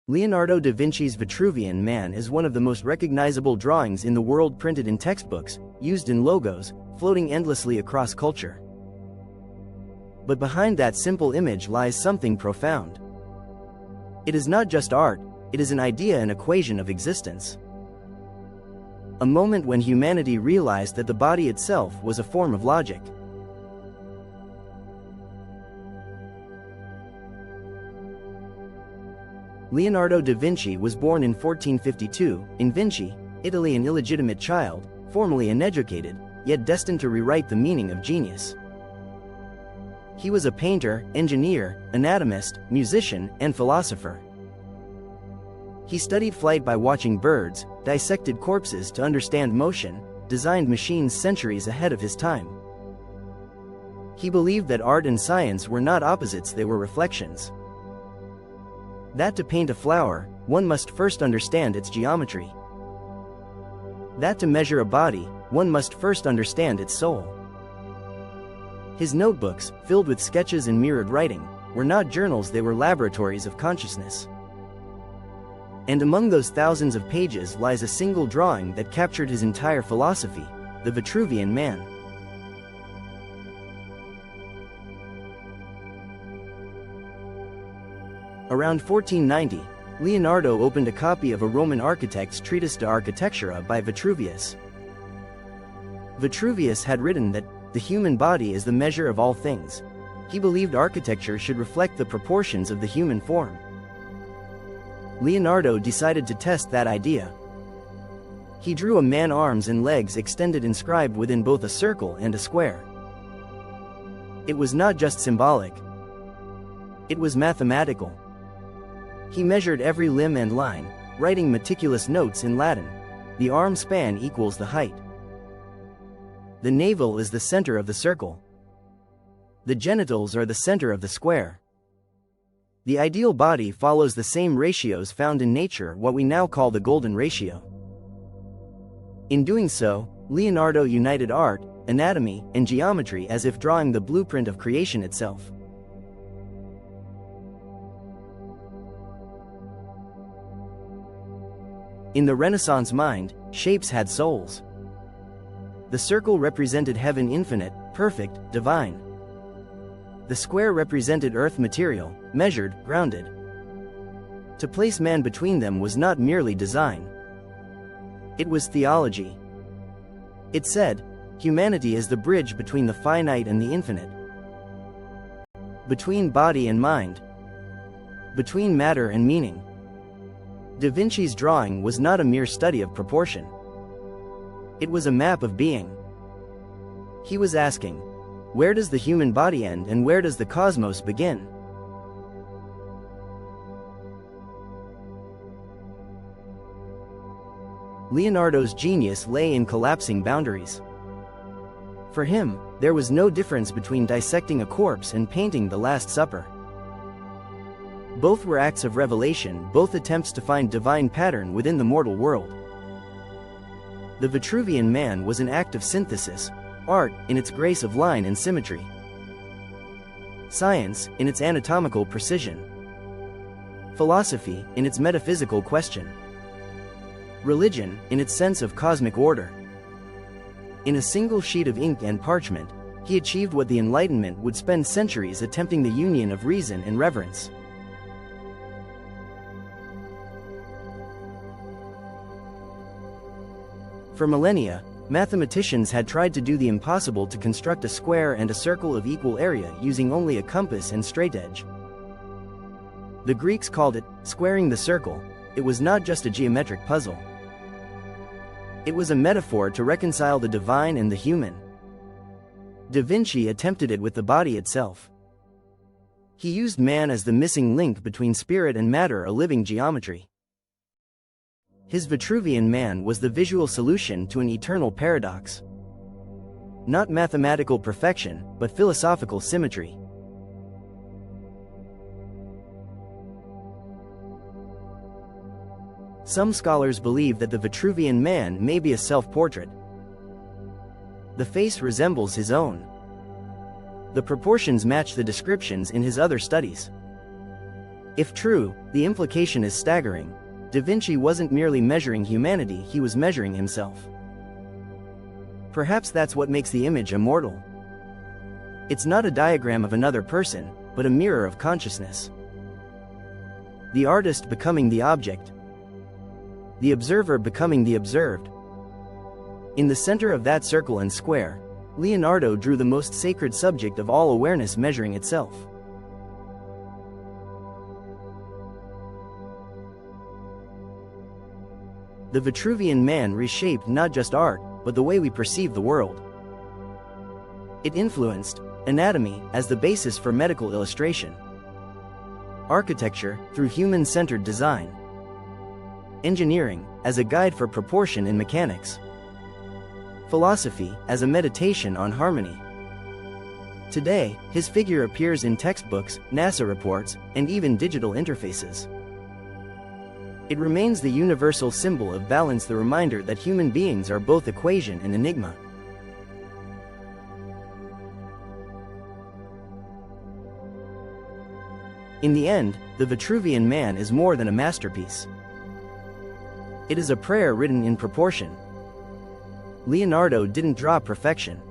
Leonardo da Vinci's Vitruvian Man is one of the most recognizable drawings in the world, printed in textbooks, used in logos, floating endlessly across culture. But behind that simple image lies something profound. It is not just art, it is an idea, an equation of existence. A moment when humanity realized that the body itself was a form of logic. Leonardo da Vinci was born in 1452, in Vinci, Italy, an illegitimate child, formerly uneducated, yet destined to rewrite the meaning of genius. He was a painter, engineer, anatomist, musician, and philosopher. He studied flight by watching birds, dissected corpses to understand motion, designed machines centuries ahead of his time. He believed that art and science were not opposites, they were reflections. That to paint a flower, one must first understand its geometry. That to measure a body, one must first understand its soul. His notebooks, filled with sketches and mirrored writing, were not journals, they were laboratories of consciousness. And among those thousands of pages lies a single drawing that captured his entire philosophy, the Vitruvian Man. Around 1490, Leonardo opened a copy of a Roman architect's treatise De Architectura by Vitruvius. Vitruvius had written that the human body is the measure of all things. He believed architecture should reflect the proportions of the human form. Leonardo decided to test that idea. He drew a man, arms and legs extended, inscribed within both a circle and a square. It was not just symbolic. It was mathematical. He measured every limb and line, writing meticulous notes in Latin. The arm span equals the height. The navel is the center of the circle. The genitals are the center of the square. The ideal body follows the same ratios found in nature, what we now call the golden ratio. In doing so, Leonardo united art, anatomy, and geometry as if drawing the blueprint of creation itself. In the Renaissance mind, shapes had souls. The circle represented heaven, infinite, perfect, divine. The square represented earth, material, measured, grounded. To place man between them was not merely design. It was theology. It said, humanity is the bridge between the finite and the infinite. Between body and mind. Between matter and meaning. Da Vinci's drawing was not a mere study of proportion. It was a map of being. He was asking, where does the human body end and where does the cosmos begin? Leonardo's genius lay in collapsing boundaries. For him, there was no difference between dissecting a corpse and painting the Last Supper. Both were acts of revelation, both attempts to find divine pattern within the mortal world. The Vitruvian Man was an act of synthesis, art, in its grace of line and symmetry. Science, in its anatomical precision. Philosophy, in its metaphysical question. Religion, in its sense of cosmic order. In a single sheet of ink and parchment, he achieved what the Enlightenment would spend centuries attempting: the union of reason and reverence. For millennia, mathematicians had tried to do the impossible, to construct a square and a circle of equal area using only a compass and straightedge. The Greeks called it squaring the circle. It was not just a geometric puzzle. It was a metaphor to reconcile the divine and the human. Da Vinci attempted it with the body itself. He used man as the missing link between spirit and matter, a living geometry. His Vitruvian Man was the visual solution to an eternal paradox. Not mathematical perfection, but philosophical symmetry. Some scholars believe that the Vitruvian Man may be a self-portrait. The face resembles his own. The proportions match the descriptions in his other studies. If true, the implication is staggering. Da Vinci wasn't merely measuring humanity, he was measuring himself. Perhaps that's what makes the image immortal. It's not a diagram of another person, but a mirror of consciousness. The artist becoming the object. The observer becoming the observed. In the center of that circle and square, Leonardo drew the most sacred subject of all awareness, measuring itself. The Vitruvian Man reshaped not just art, but the way we perceive the world. It influenced anatomy as the basis for medical illustration, architecture through human-centered design, engineering as a guide for proportion in mechanics, philosophy as a meditation on harmony. Today, his figure appears in textbooks, NASA reports, and even digital interfaces. It remains the universal symbol of balance, the reminder that human beings are both equation and enigma. In the end, the Vitruvian Man is more than a masterpiece. It is a prayer written in proportion. Leonardo didn't draw perfection.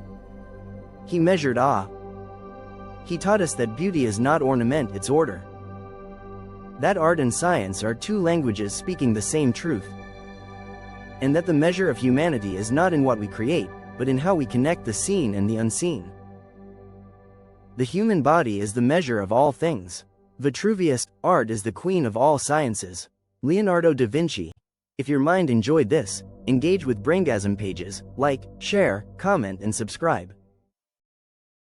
He measured awe. He taught us that beauty is not ornament, it's order. That art and science are two languages speaking the same truth. And that the measure of humanity is not in what we create, but in how we connect the seen and the unseen. The human body is the measure of all things. Vitruvius, art is the queen of all sciences. Leonardo da Vinci. If your mind enjoyed this, engage with Braingasm pages, like, share, comment and subscribe.